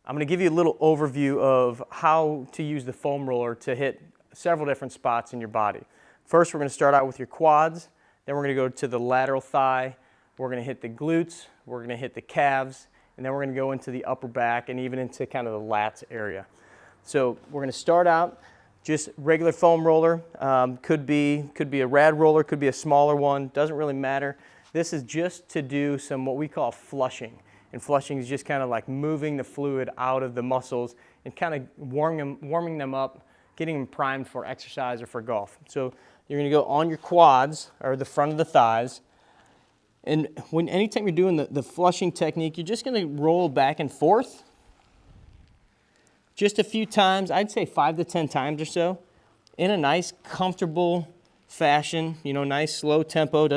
I'm going to give you a little overview of how to use the foam roller to hit several different spots in your body. First, we're going to start out with your quads, then we're going to go to the lateral thigh, we're going to hit the glutes, we're going to hit the calves, and then we're going to go into the upper back and even into kind of the lats area. So we're going to start out just regular foam roller. Could be a rad roller, could be a smaller one, doesn't really matter. This is just to do some what we call flushing. And flushing is just kind of like moving the fluid out of the muscles and kind of warming them up, getting them primed for exercise or for golf. So you're going to go on your quads or the front of the thighs. And anytime you're doing the flushing technique, you're just going to roll back and forth just a few times. I'd say 5 to 10 times or so in a nice, comfortable fashion. You know, nice, slow tempo.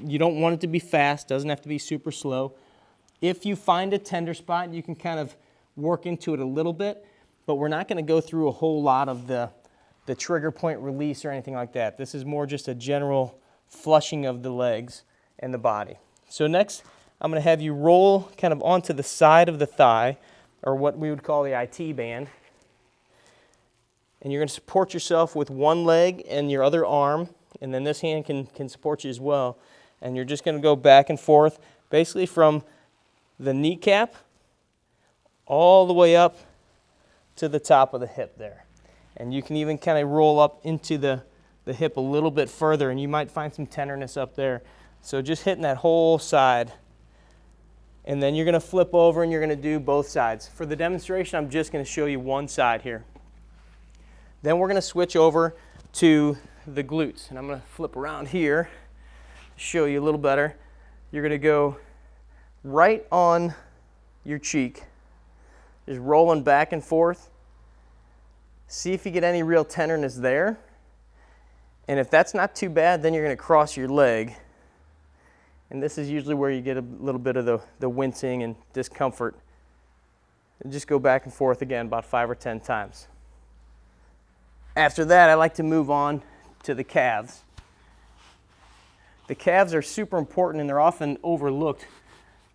You don't want it to be fast. Doesn't have to be super slow. If you find a tender spot, you can kind of work into it a little bit, but we're not going to go through a whole lot of the trigger point release or anything like that. This is more just a general flushing of the legs and the body. So next, I'm going to have you roll kind of onto the side of the thigh, or what we would call the IT band. And you're going to support yourself with one leg and your other arm, and then this hand can support you as well. And you're just going to go back and forth, basically from the kneecap all the way up to the top of the hip there. And you can even kind of roll up into the hip a little bit further, and you might find some tenderness up there. So just hitting that whole side. And then you're going to flip over and you're going to do both sides. For the demonstration, I'm just going to show you one side here. Then we're going to switch over to the glutes. And I'm going to flip around here to show you a little better. You're going to go right on your cheek, just rolling back and forth. See if you get any real tenderness there. And if that's not too bad, then you're going to cross your leg. And this is usually where you get a little bit of the wincing and discomfort. And just go back and forth again about 5 or 10 times. After that, I like to move on to the calves. The calves are super important and they're often overlooked.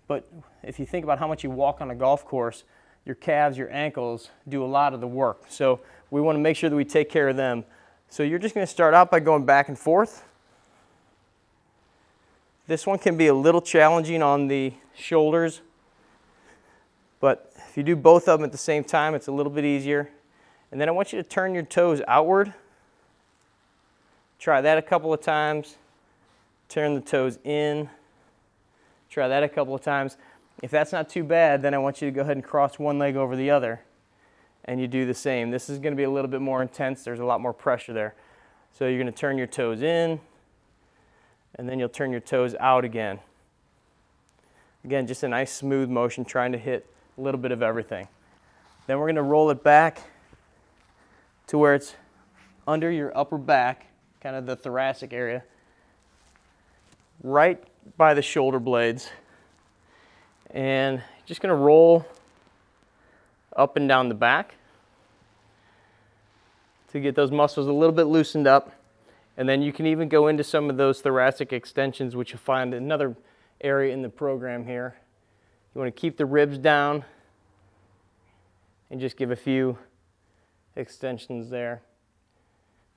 But if you think about how much you walk on a golf course, your calves, your ankles do a lot of the work. So we want to make sure that we take care of them. So you're just going to start out by going back and forth. This one can be a little challenging on the shoulders, but if you do both of them at the same time, it's a little bit easier. And then I want you to turn your toes outward. Try that a couple of times. Turn the toes in. Try that a couple of times. If that's not too bad, then I want you to go ahead and cross one leg over the other, and you do the same. This is going to be a little bit more intense. There's a lot more pressure there. So you're going to turn your toes in, and then you'll turn your toes out again. Again, just a nice smooth motion, trying to hit a little bit of everything. Then we're going to roll it back to where it's under your upper back, kind of the thoracic area, right by the shoulder blades. And just going to roll up and down the back to get those muscles a little bit loosened up. And then you can even go into some of those thoracic extensions, which you'll find another area in the program here. You want to keep the ribs down and just give a few extensions there.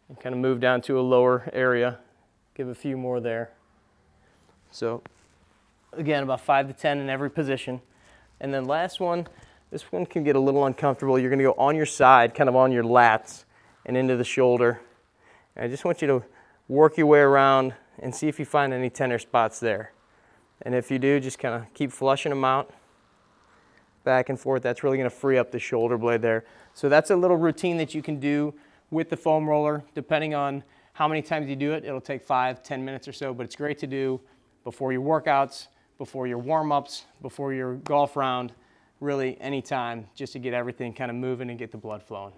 And kind of move down to a lower area. Give a few more there. So again, about 5 to 10 in every position. And then last one, this one can get a little uncomfortable. You're going to go on your side, kind of on your lats and into the shoulder. And I just want you to work your way around and see if you find any tender spots there. And if you do, just kind of keep flushing them out back and forth. That's really going to free up the shoulder blade there. So that's a little routine that you can do with the foam roller. Depending on how many times you do it, it'll take 5-10 minutes or so, but it's great to do before your workouts, before your warm-ups, before your golf round, really anytime, just to get everything kind of moving and get the blood flowing.